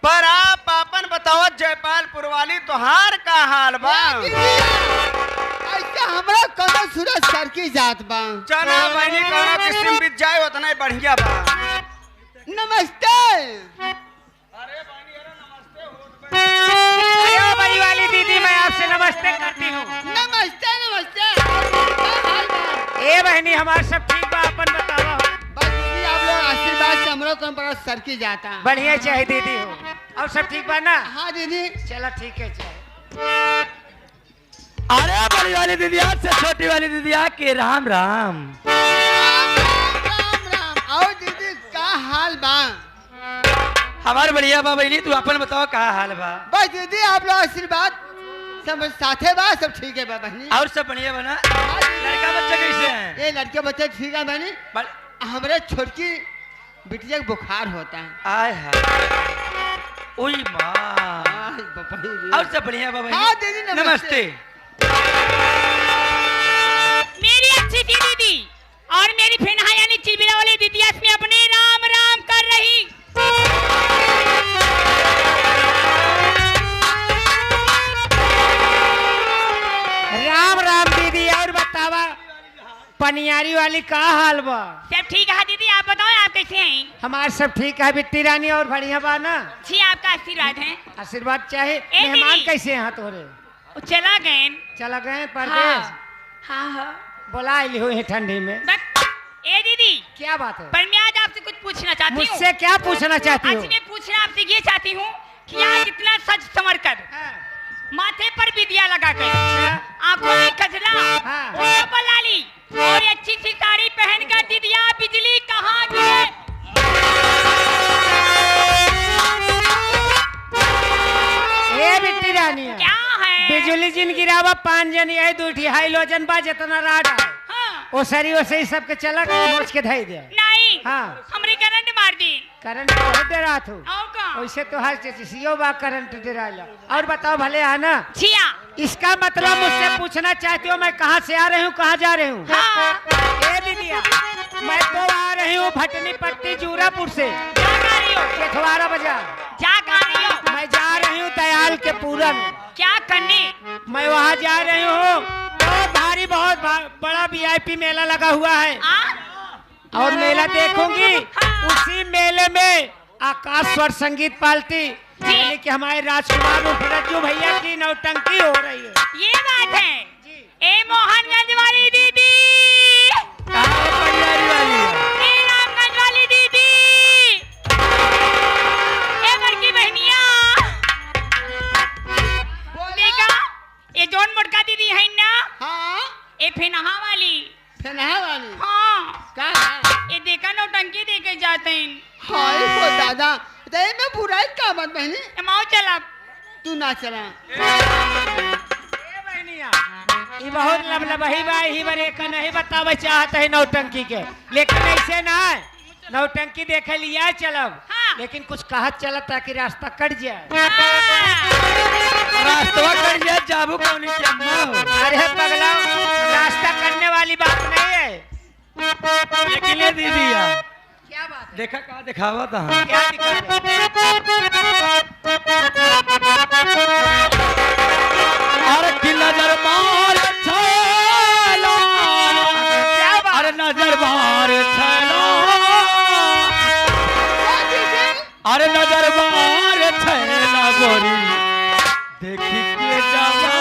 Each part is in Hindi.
पर आप अपन बताओ जयपालपुर वाली तोहार का हाल बा? ऐसा हमरा कोनो सूरज सर की जात बा। चना बहनी कोनो किस्म बीत जाए उतना ही बढ़िया बा। नमस्ते। अरे बहनी अरे नमस्ते होत बे। अरे बड़ी वाली दीदी मैं आपसे नमस्ते करती हूँ। नमस्ते नमस्ते। क्या हाल बा? ए बहनी हमार सब ठीक बा, अपन बताओ। बस दीदी आप लोग आशीर्वाद से हमरो कोनो बड़ा सर की जाता। बढ़िया चाहे दीदी हो, और सब ठीक बा ना? हाँ दीदी। चलो ठीक है चाहे। अरे बड़ी वाली दीदी से छोटी वाली दीदी के राम राम। राम राम। आओ दीदी का हाल बा? हमार बढ़िया बा बहनी, तू अपन बताओ का हाल बा? बस दीदी आप लोग आशीर्वाद सब साथे बा, सब ठीक है बा बहनी। और सब बढ़िया बना? लड़का बच्चा कैसे हैं? ये लड़के बच्चे ठीक है बहनी। हमारे छोटकी बिटिया को बुखार होता है। आय हाय ओई माँ। और सब बढ़िया बा बहनी? हाँ दीदी नमस्ते। मेरी अच्छी थी दीदी और मेरी फिनहा यानी चिलबिला वाली दीदी में अपने राम राम कर रही। राम राम दीदी, और बतावा पनियारी वाली का हाल बा? सब ठीक है दीदी, आप बताओ आप कैसे हैं? हमार सब ठीक है बिट्टी रानी, और बढ़िया बा ना? जी आपका आशीर्वाद है। आशीर्वाद चाहे। दीदी। मेहमान कैसे हैं तोरे? वो चला गए। चला गए परदेश? हाँ हाँ। बोला आई हुई है ठंडी में। बस ए दीदी क्या बात है? पर मैं आज आपसे कुछ पूछना चाहती हूँ। मुझसे क्या पूछना चाहती हो? आज मैं पूछना आपसे ये चाहती हूँ कि आप इतना सज संवर कर, माथे पर बिदिया लगा कर, आंखों में कजला, हाँ। होठों पर लाली और अच्छी सी साड़ी पहनकर दीदिया बिजली कहाँ गिरे? ए बिट्टी रानी, क्या है? बिजली जिन गिरावा पान जन यही दूठी हाइलोजन बा जितना राड है हाँ। ओ सरी ओ सही सबके चलक मोच के धई दे। नहीं। हाँ। हमरे करंट मार दी। करंट बहुत दे रहा था। और का? वैसे तो हर चीज़ बा करंट दे रहा। और बताओ भले है ना? छिया। इसका मतलब मुझसे पूछना चाहती हो मैं कहाँ से आ रही हूँ, कहाँ जा रही हूँ? हाँ। ए दीदिया, मैं तो आ रही हूँ भटनी पट्टी जूरापुर से, क्या कर रही हो? केथवारा बाजार। क्या कर रही हो? मैं जा रही हूँ दयाल के पूरन। क्या करने? मैं वहाँ जा रही हूँ, बहुत भारी बहुत बड़ा वीआईपी मेला लगा हुआ है और मेला देखूंगी। उसी मेले में आकाश स्वर संगीत पार्टी यानी कि हमारे राजकुमार रज्जू भैया की नौटंकी हो रही है। ये बात है। ए मोहनगंज वाली दीदी, पनियारी वाली ए रामगंज वाली दीदी, ए बड़की बहनिया, देखा ये जोन मुड़का दीदी है ना? हाँ। ए फिनहा वाली। फिनहा वाली। हाँ। का? ये देखा नौटंकी देके जाते हैं। हाय हो दादा, तो मैं बुराई का मत बहनी। माओ चला। तू ना चला। ये बहुत लबलबही बा, ही बरे का नहीं बतावे चाहत है नौटंकी के, लेकिन ऐसे ना है। नौटंकी देखे लिया चलब। हाँ। लेकिन कुछ कहत चलत ताकि रास्ता कट जाए। रास्ता कर जा जाबू कौन जम्मा। अरे पगला, रास्ता करने वाली बात नहीं है। लेकिन ये दीदी क्या बात है? देखा कहाँ दिखावा था? क्या दिक्कत अरे कि नजर मार छलो, अरे नजर मार छलो, अरे नजर मार छलो गोरी देखी के जावा।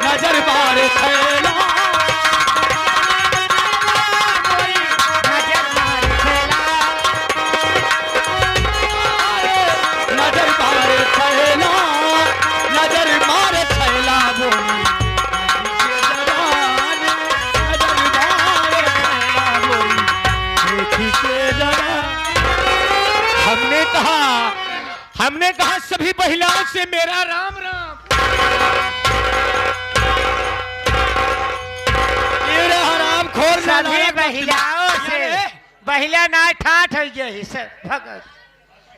नजर मारे छैला नजर मारे छैला नजर मारे छैला नजर मारे छैला बोली नजर मारे छैला बोली देखी के जरा हमने कहा सभी महिलाओं से मेरा राम राम। हराम खोर सभी महिलाओं से महिला ना ठाठ हो गई भगत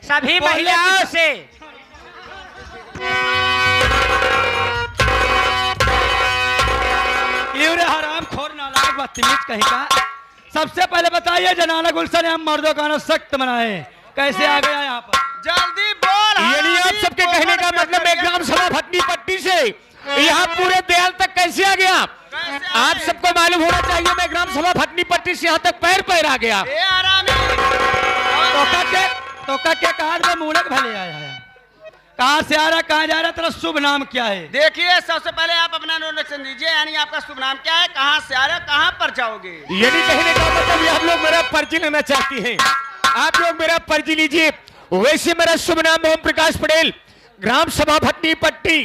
सभी महिलाओं से हराम खोर नालायक बदतमीज कहीं का। सबसे पहले बताइए जनाना गुलशन हम मर्दों का ना सख्त मनाए कैसे आ गया यहाँ पर? जल्दी बोल यानी आप सबके कहने का मतलब है ग्राम सभा भटनी पट्टी से यहाँ पूरे दयाल तक कैसे आ गया? आप सबको मालूम होना चाहिए मैं ग्राम सभा भटनी पट्टी से यहाँ तक पैर आ गया। ए आरामी तो का के कार्ड में मूलक भले आया है। कहाँ से आ रहा कहाँ जा रहा तेरा शुभ नाम क्या है? देखिए सबसे पहले आप अपना इंट्रोडक्शन दीजिए, यानी आपका शुभ नाम क्या है, कहाँ से आ रहे हो, कहाँ पर जाओगे? यानी कहने का मतलब आप लोग मेरा परिचय लेना चाहती हैं। आप लोग मेरा परिचय लीजिए। वैसे मेरा शुभ नाम ओम प्रकाश पटेल, ग्राम सभा भटनी पट्टी,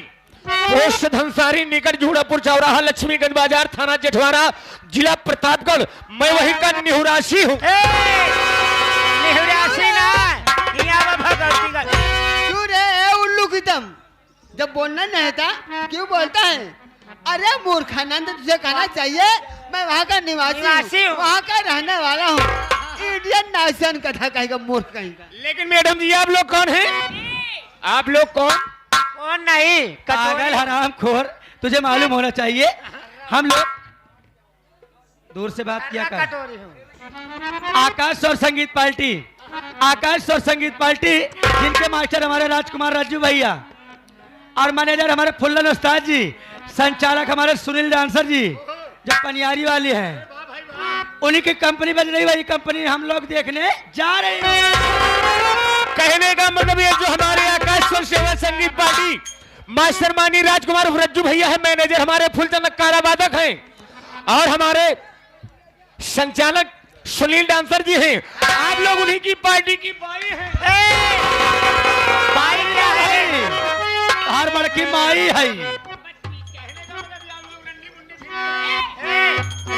पोस्ट धनसारी निकट झूड़ापुर चौराहा लक्ष्मीगंज बाजार थाना जेठवाड़ा जिला प्रतापगढ़। मैं वही का निहुरासी हूँ। क्यों रे उल्लू की दम, जब बोलना नहीं था क्यों बोलता है? अरे मूर्खानंद तुझे कहना चाहिए मैं वहाँ का निवासी हूँ, वहाँ का रहने वाला हूँ। इंडियन नेशन कथा कहेगा मूर्ख कहीं का। लेकिन मैडम जी आप लोग कौन हैं? आप लोग कौन नहीं पागल हराम खोर, तुझे मालूम होना चाहिए हम लोग दूर से बात किया कर। आकाश और संगीत पार्टी, आकाश और संगीत पार्टी जिनके मास्टर हमारे राजकुमार राजू भैया और मैनेजर हमारे फुल्लन उस्ताद जी, संचालक हमारे सुनील डांसर जी जो पनियारी वाली हैं, उन्हीं की कंपनी बज रही, वही कंपनी हम लोग देखने जा रहे हैं। कहने का मतलब ये जो हमारे आकाश और सेवा संगीत पार्टी मास्टर मानी राजकुमार रज्जू भैया है, मैनेजर हमारे फुलचंद कारावादक हैं और हमारे संचालक सुनील डांसर जी हैं। आप लोग उन्हीं की पार्टी की बाई हैं। माई क्या है? हर बड़की माई है।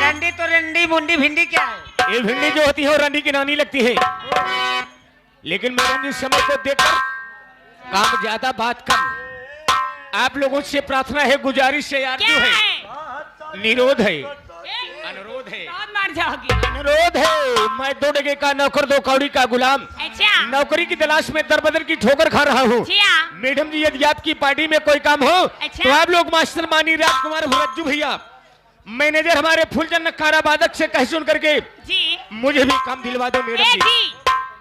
रंडी तो रंडी मुंडी भिंडी क्या है? ये भिंडी जो होती है वो रंडी की नानी लगती है। लेकिन मैडम जी समय को देखकर काम ज्यादा बात कम। आप लोगों से प्रार्थना है, गुजारिश है, आरजू है, निरोध है, अनुरोध है, मार जाओगी। अनुरोध है। मैं 2 टके का नौकर 2 कौड़ी का गुलाम, अच्छा नौकरी की तलाश में दर बदर की ठोकर खा रहा हूँ। मैडम जी यदि आपकी पार्टी में कोई काम हो तो आप लोग मास्टर मानी राजकुमार रज्जू भैया, मैनेजर हमारे फुलचंद कारावादक से कह सुन करके जी मुझे भी काम दिलवा दो मैडम जी।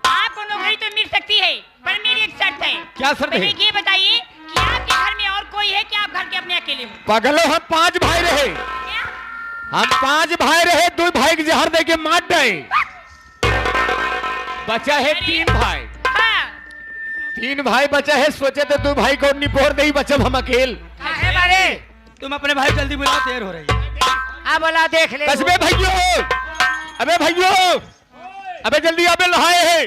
आपको नौकरी तो मिल सकती है पर मेरी एक शर्त है। क्या शर्त है? ये बताइए कि आपके घर में और कोई है कि आप घर के अपने अकेले हो? पागलो हम 5 भाई रहे, क्या? हम 5 भाई रहे, 2 भाई के जहर दे के मार गए, बचा है 3 भाई। हाँ। 3 भाई बचा है, सोचे तो 2 भाई को निपोर नहीं बचब हम अकेल। तुम अपने भाई जल्दी बुलाओ, देर हो रही है। बोला देख ले कसबे भैयो, अबे भैयो, अबे जल्दी अबे नहाए हैं।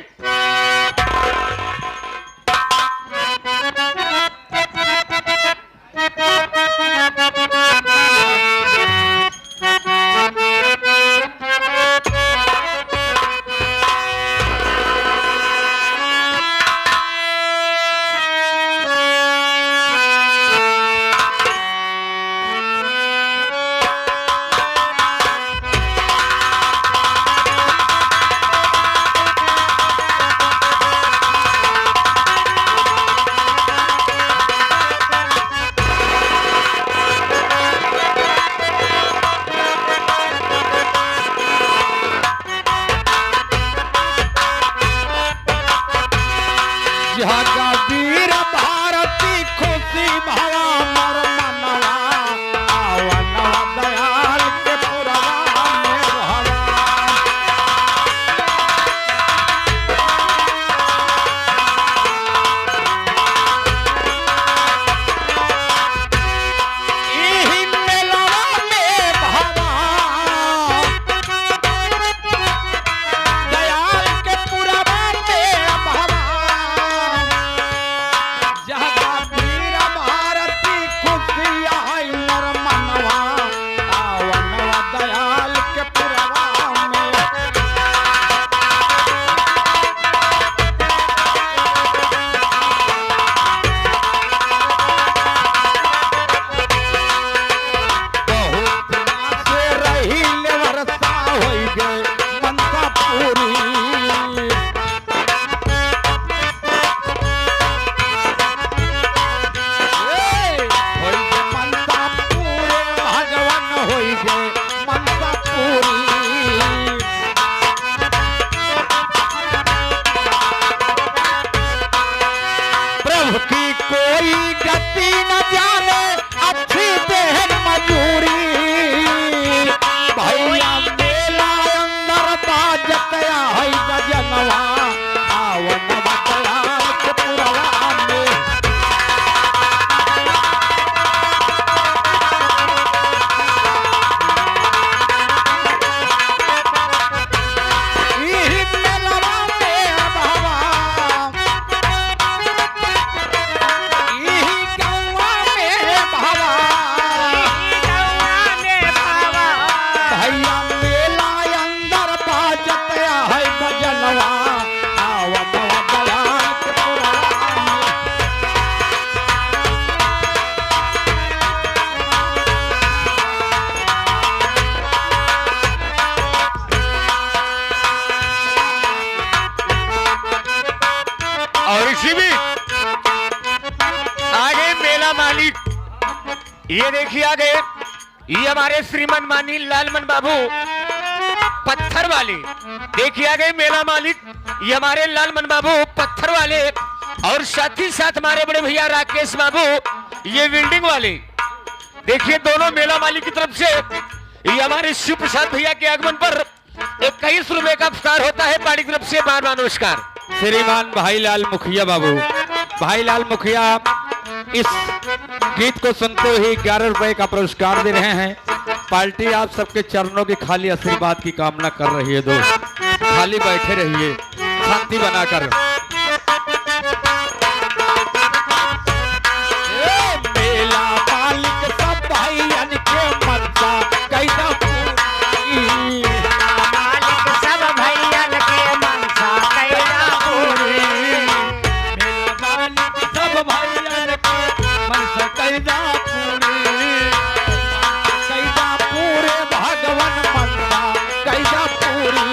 ये देखिए आ गए, ये हमारे श्रीमान मानी लालमन बाबू पत्थर वाले। देखिए आ गए मेला मालिक, ये हमारे लालमन बाबू पत्थर वाले, और साथ ही साथ हमारे बड़े भैया राकेश बाबू ये बिल्डिंग वाले। देखिए दोनों मेला मालिक की तरफ से ये हमारे शिव प्रसाद भैया के आगमन पर 21 रुपए का पुरस्कार होता है पार्टी की तरफ से। बार बार नमस्कार। श्रीमान भाईलाल मुखिया बाबू, भाईलाल मुखिया इस गीत को सुनते ही 11 रुपए का पुरस्कार दे रहे हैं। पार्टी आप सबके चरणों की खाली आशीर्वाद की कामना कर रही है दोस्त, खाली बैठे रहिए शांति बनाकर। मेला मालिक सब भाईयन के मनसा कैसा पूरी, मालिक सब भैयन के मनसा कैला पूरी, मेला मालिक सब भाईयन के मनसा कैसा पूरी, कैसा पूरे भगवान मनसा कैसा पूरी।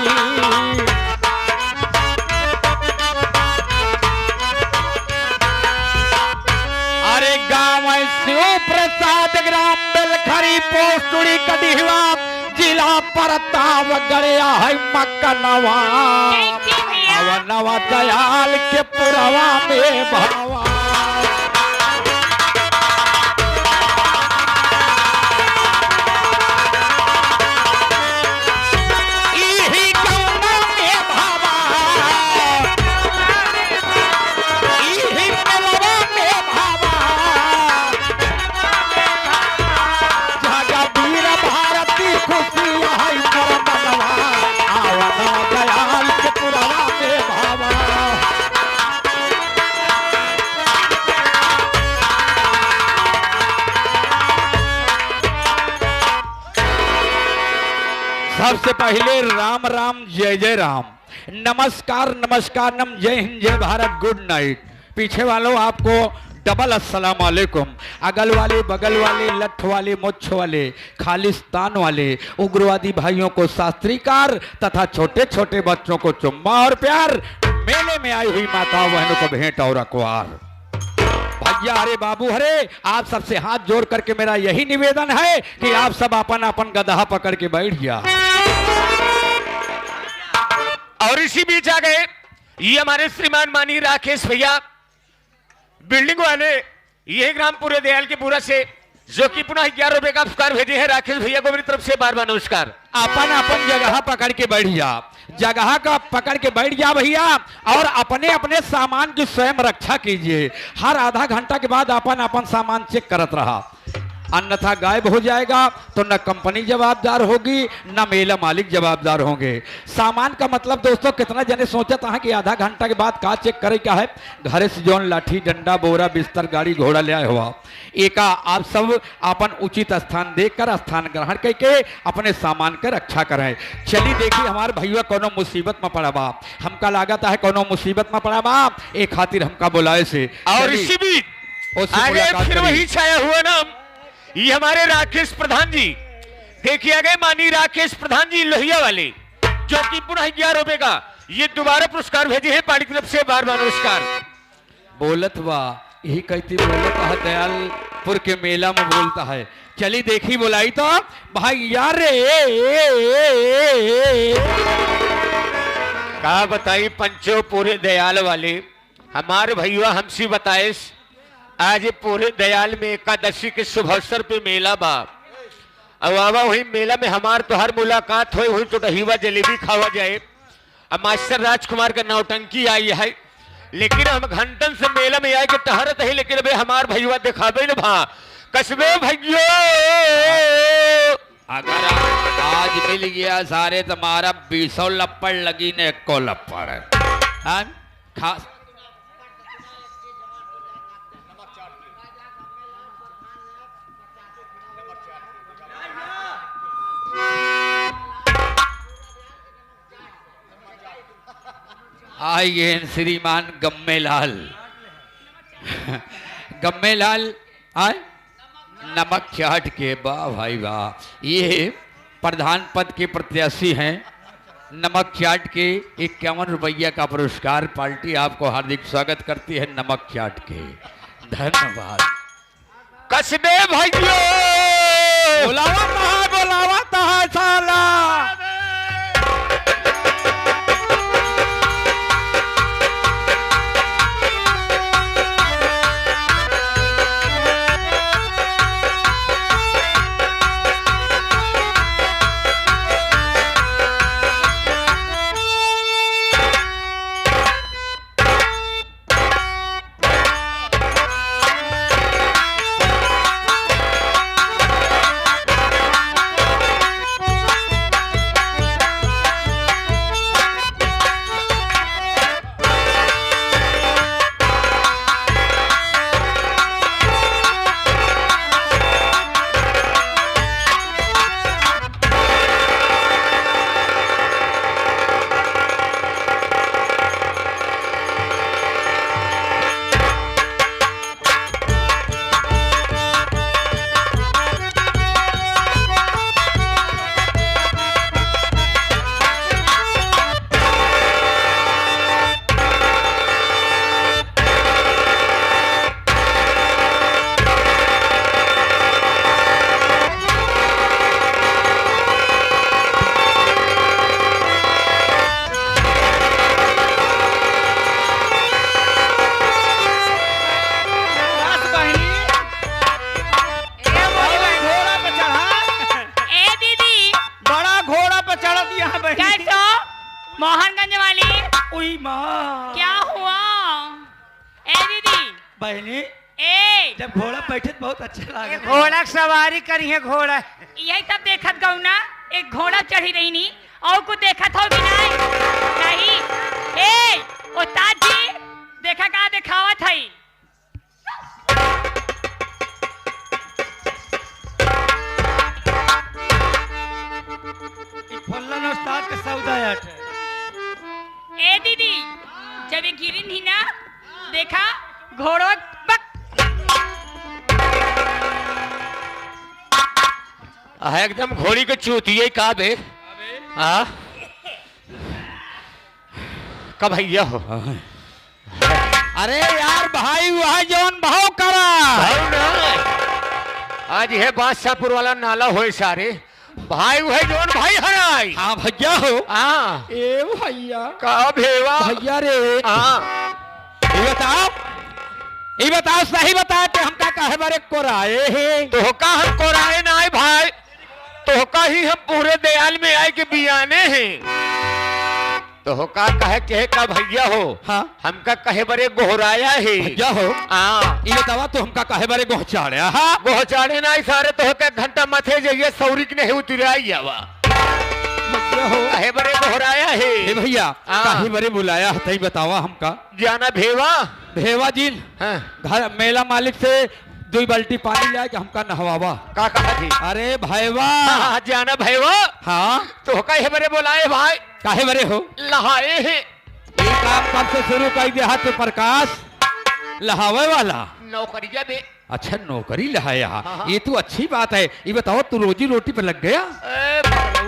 अरे गाँव शिव प्रसाद ग्राम बेलखरी पोस्टुड़ी कटिहवा जिला प्रतापगढ़ है मकनवा, कैसी भैया अवनवा दयाल के पुरवा में भवा। इही गौना में भवा, इही मेलवा में भवा, जगवीर भारती खुशी है मोर मनवा, आवनवा दयाल के पुरवा में भवा। सबसे पहले राम राम जय जय राम, नमस्कार नमस्कार नम, जय हिंद जय भारत, गुड नाइट। पीछे वालों आपको डबल अस्सलाम वालेकुम, अगल वाले बगल वाले लठ वाले मुच्छ वाले खालिस्तान वाले उग्रवादी भाइयों को शास्त्रीकार तथा छोटे छोटे बच्चों को चुम्मा और प्यार, मेले में आई हुई माताओं बहनों को भेंट और अखबार। भैया अरे बाबू हरे, आप सबसे हाथ जोड़ करके मेरा यही निवेदन है कि आप सब अपन अपन गधा पकड़ के बैठ गया। और इसी बीच आ गए ये हमारे श्रीमान मानी राकेश भैया बिल्डिंग वाले, ये ग्राम पूरे दयाल के पूरा से, जो कि पुनः 11 रुपए का पुरस्कार भेजे हैं राकेश भैया को मेरी तरफ से बार बार नमस्कार। अपन अपन जगह पकड़ के बैठ जा, जगह का पकड़ के बैठ जा भैया, और अपने अपने सामान की स्वयं रक्षा कीजिए। हर आधा घंटा के बाद अपन अपन सामान चेक करत रहा, अन्यथा गायब हो जाएगा तो न कंपनी जवाबदार होगी न मेला मालिक जवाबदार होंगे। सामान का मतलब दोस्तों कितना जने सोचत है कि आधा घंटा के बाद का चेक करे क्या है, घरे से जौन लाठी डंडा बोरा बिस्तर गाड़ी घोड़ा ले आए हुआ, एका आप सब अपन उचित स्थान देखकर स्थान ग्रहण करके अपने सामान का रक्षा करें। चलिए देखिए हमारे भैया कोनो मुसीबत में पड़ा बा, हमका लागत है कोनो मुसीबत में पड़ा बा, एक खातिर हमका बुलाए से। और इसी बीच आगे फिर वही छाया हुआ नाम, ये हमारे राकेश प्रधान जी। देखिए गए मानी राकेश प्रधान जी लोहिया वाले, जो कि पुनः 11 रुपए का ये दोबारा पुरस्कार भेजे हैं पार्टी की तरफ से बार बार नमस्कार। बोलत बा यही कहती बोलता है, दयालपुर के मेला में बोलता है। चली देखी बुलाई तो भाई यार कहा बताई पंचो पूरे दयाल वाले, हमारे भैया हमसे बताए आज पूरे दयाल में एकादशी के शुभ अवसर पे मेला बा। अब आवा वही मेला में हमार तो हर मुलाकात हुई हुई तो दहीवा जलेबी खावा जाए। अब मास्टर राजकुमार का नौटंकी आई है, लेकिन हम घंटन से मेला में आए के टहरत है, लेकिन अबे हमार भैया दिखाबे न भा कसबे भैया। अगर आज मिल गया सारे तुम्हारा 20 लपड़ लगी ने को लपड़ खास आइए श्रीमान गम्मेलाल गम्मेलाल आए नमक चाट के वाह भाई वाह, ये प्रधान पद के प्रत्याशी हैं। नमक चाट के 51 रुपया का पुरस्कार पार्टी आपको हार्दिक स्वागत करती है। नमक चाट के धन्यवाद। कसबे भैया बुलावा कहाँ साला। मोहनगंज वाली उई माँ क्या हुआ? ए दीदी बहनी ए जब घोड़ा बैठे तो बहुत अच्छा लगा। घोड़ा की सवारी करी है घोड़ा। यही सब देखत गऊ ना, एक घोड़ा चढ़ी रही नी और कुछ देखत हो कि नहीं? ए उस्ताद जी देखा का दिखावत है? फल्लन उस्ताद का सौदा है। ए दीदी जब ये गिरी थी ना, देखा घोड़ों बक एकदम घोड़ी के चूतिए का बे हाँ कब भैया हो। अरे यार भाई वह जौन भाव करा भाव ना आज है बादशाहपुर वाला नाला होए सारे भाई वह जौन भाई हराई। हाँ भैया हो। हाँ ए भैया का भेवा भैया रे हाँ ये बताओ सही बता के हमका काहे बारे कोराए है। तो का हम कोराए ना आए भाई, तो का ही हम पूरे दयाल में आए के बियाने हैं। तो का कहे के का भैया हो। हाँ हमका कहे बरे गोहराया है भैया हो। हाँ ये बतावा तो हमका काहे बारे गोहचाड़या। हाँ गोहचाड़े ना सारे तो का घंटा मथे जाइए सौरिक नहीं उतराई आवा भैया हो कहे बरे गोहराया है। ए भैया हाँ। काहे बारे बुलाया है तई बतावा हमका। जाना भेवा भेवा जी हाँ। घर मेला मालिक से 2 बाल्टी पानी ले के हमका नहवावा। का कहा थी? अरे भैवा हाँ, जाना भेवा हाँ तो कहे बरे बुलाए भाई काहे बारे हो। लहाए हैं ये काम कब से शुरू कर दिया हाथ प्रकाश लहावे वाला। नौकरिया बे अच्छा नौकरी लहाया। हाँ। ये तो अच्छी बात है। ये बताओ तू रोजी रोटी पे लग गया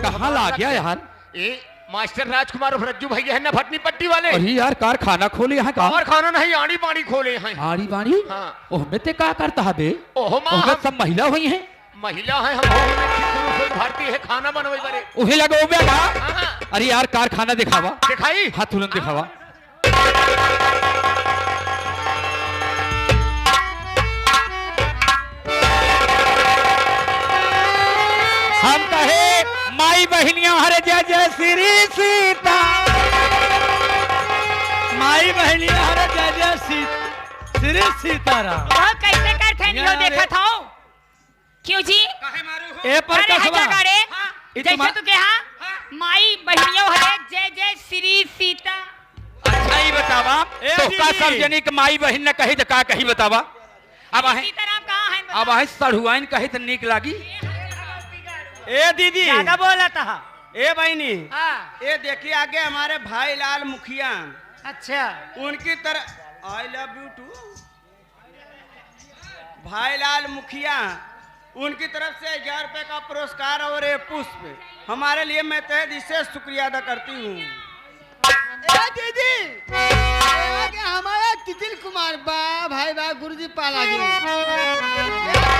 कहाँ ला गया यार। ए मास्टर राजकुमार और रज्जू भैया है ना भटनी पट्टी वाले। अरे यार कारखाना खोले यहाँ का। और खाना नहीं आड़ी पानी खोले हैं। आड़ी बाड़ी हाँ। ओहमे ते का करता है बे। ओहो माँ ओहमे हम सब महिला हुई हैं। महिला है हम हो में शुरू से भारती है खाना बनवे बरे उहे लगो बे का। हाँ। अरे यार कारखाना दिखावा। दिखाई हाँ तुरंत दिखावा। हम कहे माई बहनियों हरे जय जय श्री सीता। माई बहनी हरे जय जय श्री सीताराम। वह कैसे कर थे नहीं हो यार, देखा था? क्यों जी? ए पर अरे कसवा हजा गाड़े ये जैसे तुम्हा- तू कहा माई बहनियों हरे जय जय श्री सीता। अच्छा ही बतावा ए तो का दीदी। सार्वजनिक माई बहन ने कही तो का कही बतावा। अब आहे सीताराम कहाँ है? अब आहे सढ़ुआइन कही तो निक लागी। ए दीदी ज्यादा बोला था। ए बहनी हाँ ये देखिए आगे हमारे भाई लाल मुखिया अच्छा उनकी तरह आई लव यू टू भाई लाल मुखिया उनकी तरफ से 1000 रुपए का पुरस्कार और ये पुष्प हमारे लिए मैं तहे दिल से शुक्रिया अदा करती हूँ। ए दीदी ये आगे हमारा तितिल कुमार बा भाई बा गुरुजी पाला गए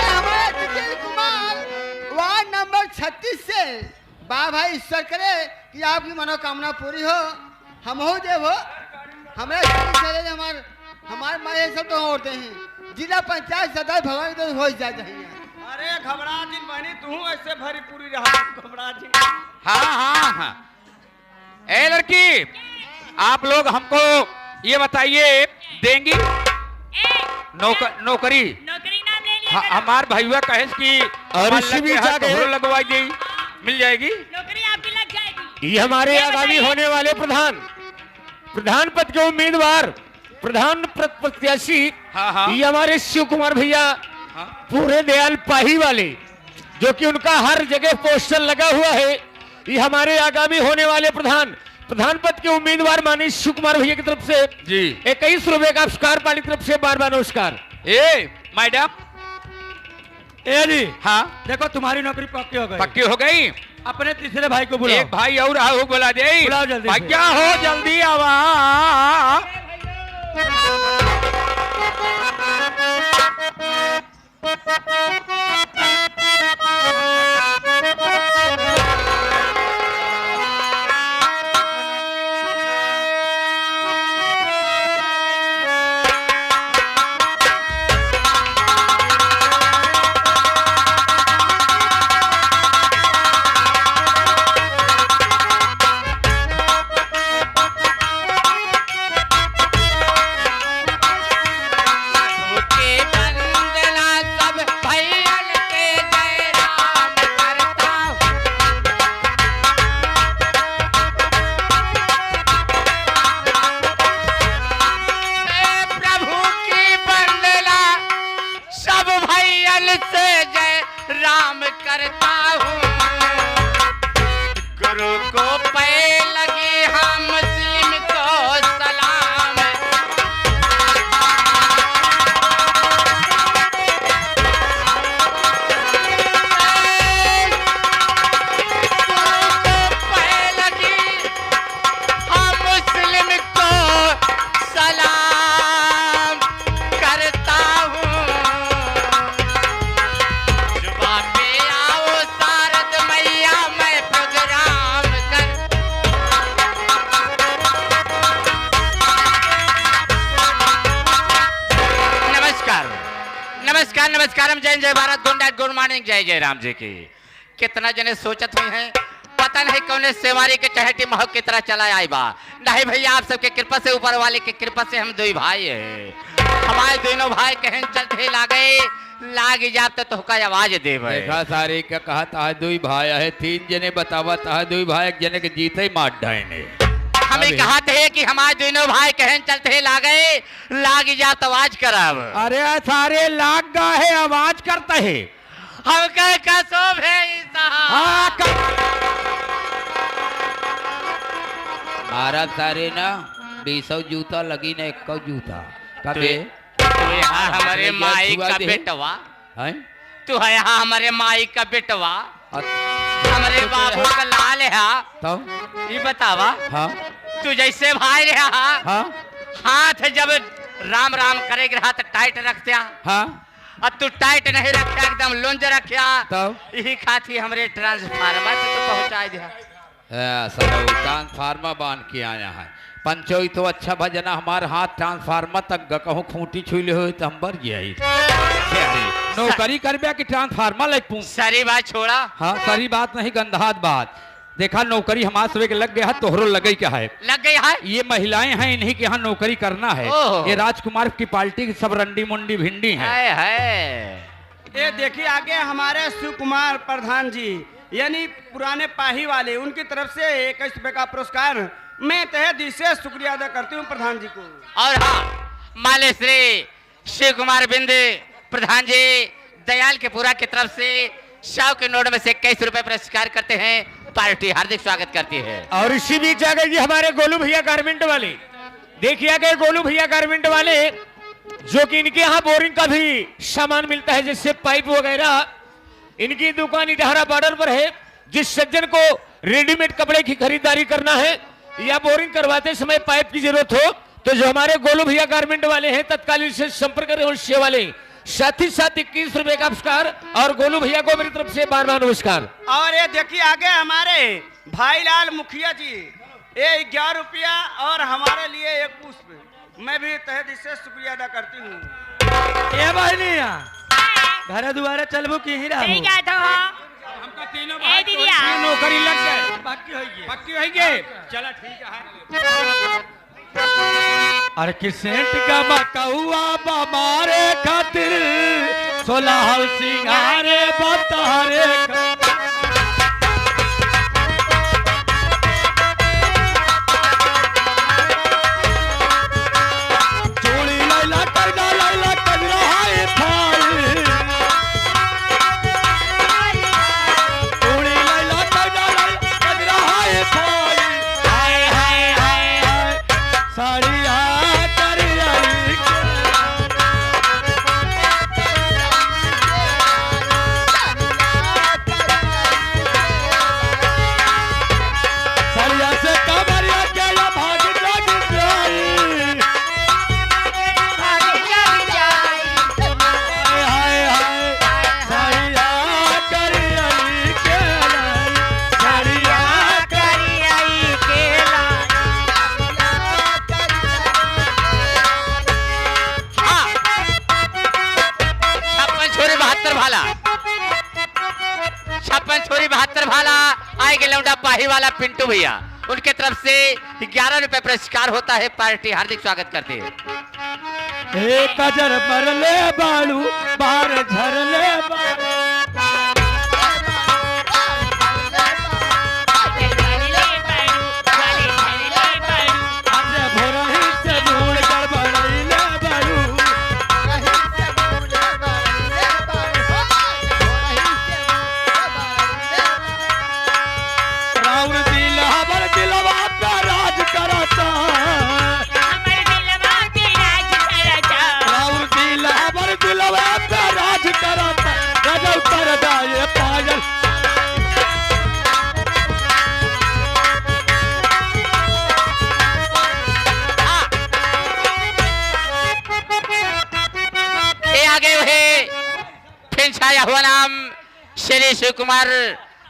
हमारे तितिल कुमार वार्ड नंबर 36 से बा भाई ईश्वर करे कि आपकी मनोकामना पूरी हो हम हो देव हो हमारे हमारे माए सब तो होते हैं जिला पंचायत सदस्य भवन तो हो जाते हैं। अरे घबरा जिन बहनी तू ऐसे भरी पूरी रहा घबरा जिन। हाँ हाँ हाँ ए लड़की आप लोग हमको ये बताइए देंगी नौकरी नौकरी ना दे लिया हमार भैया कहे कि लगवाई गई मिल जाएगी नौकरी आपकी लग जाएगी। ये हमारे आगामी होने वाले प्रधान पद के उम्मीदवार प्रधान प्रत्याशी हाँ, हाँ। ये हमारे शिव कुमार भैया हाँ। पूरे दयाल पाही वाले जो कि उनका हर जगह पोस्टर लगा हुआ है। ये हमारे आगामी होने वाले प्रधान पद के उम्मीदवार माननीय शिव कुमार भैया की तरफ से जी 21 रुपए का पुरस्कार पार्टी की तरफ से बार बार नमस्कार। ए मैडम ए जी हाँ देखो तुम्हारी नौकरी पक्की हो गई। पक्की हो गई अपने तीसरे भाई को बुलाओ। एक भाई और आओ बुला दे बुलाओ जल्दी से। क्या हो जल्दी आवा नमस्कार जय जय भारत गुड मॉर्निंग जय जय राम जी की। कितना जने सोचत हुए हैं पता नहीं कौन सेवारी के चहटी महक की तरह चला आई बा। नहीं भैया आप सबके कृपा से ऊपर वाले की कृपा से हम दो भाई है। हमारे दोनों भाई कहन चलते लाग जाते तो का आवाज दे देखा सारे का कहा था दो भाई है 3 जने बतावा था 2 भाई एक जने के जीते ही मार डायने हमें कहा थे कि हमारे दोनों भाई कहन चलते लाग जा तो आवाज करब। अरे सारे लाग गा है आवाज करता है हम कह कसो मारा सारे ना 20 जूता लगी ना 1 जूता कबे यहाँ हमारे माई का बेटवा है तू है यहाँ हमारे माई का बेटवा हमारे बाबू का लाल है तो ये बतावा हाँ तू जैसे भाई रहा हाँ हाथ जब राम राम करेगा रहा तो टाइट रखते हाँ अब तू टाइट नहीं रखा एकदम लुंज रखा तो यही खाती हमरे ट्रांसफार्मर से तो पहुंचा दिया ट्रांसफार्मर बांध के आया है पंचोई तो अच्छा भजना हमारे हाथ ट्रांसफार्मर तक कहूँ खूंटी छुले हो तो हम बर जाई नौकरी करबे कि ट्रांसफार्मर लग पूछ सारी बात छोड़ा। हाँ सारी बात नहीं गंधात बात देखा नौकरी हमारे सब के लग गया है तोहरो लगे क्या है लग गई है ये महिलाएं हैं इन्हीं के यहाँ नौकरी करना है। ये राजकुमार की पार्टी की सब रंडी मुंडी भिंडी है। ये देखिए आगे हमारे शिव कुमार प्रधान जी यानी पुराने पाही वाले उनकी तरफ से 21 रुपए का पुरस्कार मैं तहे दिल से शुक्रिया अदा करती हूँ प्रधान जी को। और हाँ माले श्री शिव कुमार बिंदे प्रधान जी दयाल के पूरा की तरफ से 100 के नोट में से 21 रुपए पुरस्कार करते हैं। पार्टी हार्दिक स्वागत करती है। और इसी बीच आ गए जी हमारे गोलू भैया गारमेंट वाले। देखिए आ गए गोलू भैया गारमेंट वाले जो कि इनके यहाँ बोरिंग का भी सामान मिलता है जैसे पाइप वगैरह। इनकी दुकान इटहरा बॉर्डर पर है। जिस सज्जन को रेडीमेड कपड़े की खरीदारी करना है या बोरिंग करवाते समय पाइप की जरूरत हो तो जो हमारे गोलू भैया गारमेंट वाले हैं तत्कालीन से संपर्क करें उस वाले, साथ ही साथ 21 रुपए का पुरस्कार और गोलू भैया को मेरी तरफ से बार बार नमस्कार। और ये देखिए आगे हमारे भाईलाल मुखिया जी, ये 11 रुपया और हमारे लिए एक पुष्प, मैं भी तहे दिल से शुक्रिया अदा करती हूँ। ए बहनिया घर दुआरे चलबू की ही रहू सही कहा था हमका तीनों ए भाई दीदिया। नौकरी लग गए, बाकी होइए पक्की होगी। चला ठीक है। अरे किसेंट का बकौआ बमारे खातिर 16 सिंगारे बतारे चोली लैला कजरा लैला कजरा हाय थाई चोली लैला कजरा लैला कजरा हाय थाई हाय हाय हाय हाय साड़िया करियाई साड़िया से कमरिया के या भाग जाई हाय हाय हाय साड़िया करियाई के लाई साड़िया करियाई के छप्पन छोरी 72 भाला, 56 छोरी 72 भाला आएंगे लौंडा पाही वाला पिंटू भैया, उनके तरफ से 11 रुपए पुरस्कार होता है। पार्टी हार्दिक स्वागत करते हैं। एक कजर पर ले बालू बार झर ले बालू आज भोरही से ढूंढ कर बड़ई ले बालू राउर दिल हबर दिलवा पे राज करता राउर दिल हबर दिलवा पे राज करता गजब कर दाए पायल ये आगे है फिर छाया हुआ नाम श्री शिव कुमार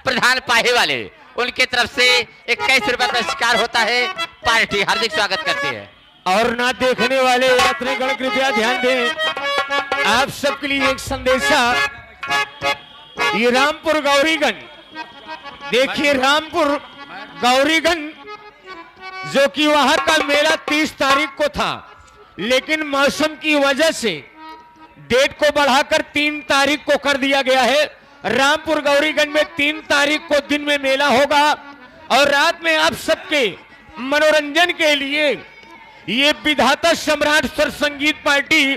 प्रधान पाही वाले, उनके तरफ से 21 रुपए पुरस्कार होता है। पार्टी हार्दिक स्वागत करती है। और ना देखने वाले यात्रीगण कृपया ध्यान दें, आप सबके लिए एक संदेशा। ये रामपुर गौरीगंज, देखिए रामपुर गौरीगंज, जो कि वहां का मेला 30 तारीख को था, लेकिन मौसम की वजह से डेट को बढ़ाकर 3 तारीख को कर दिया गया है। रामपुर गौरीगंज में 3 तारीख को दिन में मेला होगा और रात में आप सबके मनोरंजन के लिए ये विधाता सम्राट स्वर संगीत पार्टी,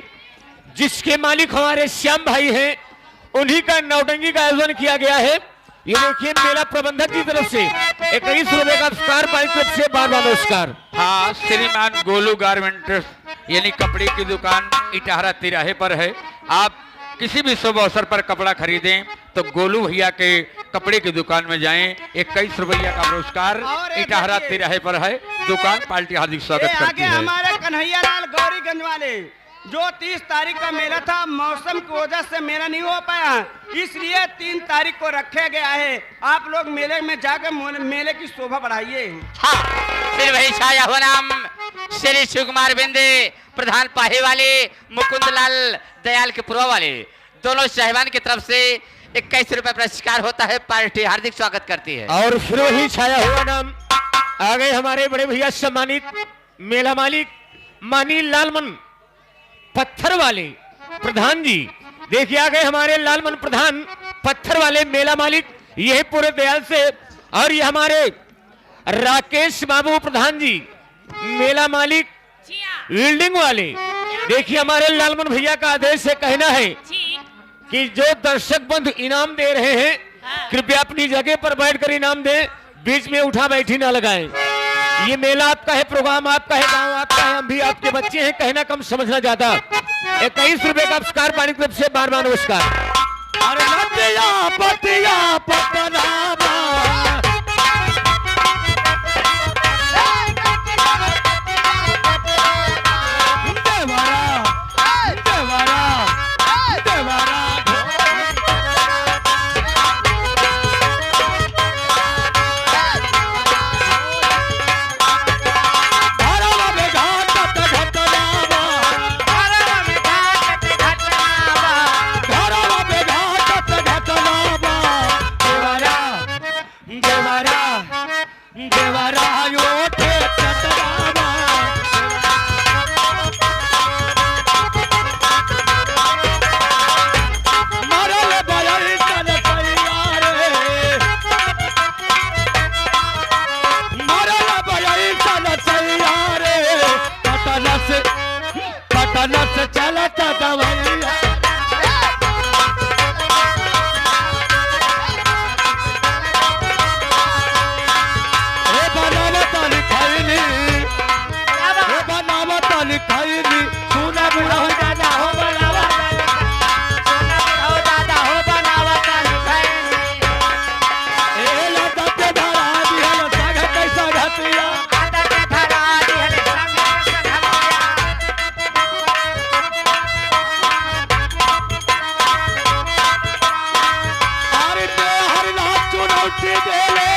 जिसके मालिक हमारे श्याम भाई हैं, उन्हीं का नौटंकी का आयोजन किया गया है। ये देखिए मेला प्रबंधक की तरफ से 21 रुपए का पुरस्कार, पार्टी की तरफ से बार बार नमस्कार। हाँ, श्रीमान गोलू गारमेंट्स यानी कपड़े की दुकान इटाहरा तिराहे पर है। आप किसी भी शुभ अवसर पर कपड़ा खरीदें तो गोलू भैया के कपड़े की दुकान में जाएं। 21 रुपया का पुरस्कार और एक इटाहरा देखिए। तिराहे पर है। दुकान पार्टी हार्दिक स्वागत ये करती आगे है। हमारे कन्हैया लाल गौरीगंज वाले, जो 30 तारीख का मेला था, मौसम की वजह से मेला नहीं हो पाया, इसलिए 3 तारीख को रखा गया है। आप लोग मेले में जाकर मेले की शोभा बढ़ाइए। हाँ, फिर वही छाया हुआ नाम श्री शिव कुमार बिंदे प्रधान पाहे वाले, मुकुंद लाल दयाल के पुरवा वाले, दोनों साहिबान की तरफ से 21 रुपए पुरस्कार होता है। पार्टी हार्दिक स्वागत करती है। और फिर वही छाया हुआ नाम आ गए हमारे बड़े भैया सम्मानित मेला मालिक मानी लालमन पत्थर वाले प्रधान जी। देखिए आ गए हमारे लालमन प्रधान पत्थर वाले मेला मालिक, यही पूरे दयाल से। और ये हमारे राकेश बाबू प्रधान जी मेला मालिक बिल्डिंग वाले। देखिए हमारे लालमन भैया का आदेश है, कहना है कि जो दर्शक बंधु इनाम दे रहे हैं, कृपया अपनी जगह पर बैठकर इनाम दें, बीच में उठा बैठी ना लगाएं। ये मेला आपका है, प्रोग्राम आपका है, गांव आपका है, हम भी आपके बच्चे हैं, कहना कम समझना ज्यादा। 21 रुपए का पुरस्कार पानी क्लब से बार बार नमस्कार। अरे लतिया पतिया पतरावा देवरा देवरा ओठे चटरावा मरल बयल तन तैयारे मरल बयल तन तैयारे पटन से चलता दवैया लिखाईली सुना बुढ़ा हो दादा हो बनावा सुना बुढ़ा हो दादा हो बनावा ए लता के धरा दिहल साग कैसा घतिया लता के धरा दिहल साग कैसा घतिया अरे ते हर नाच चुनौती देले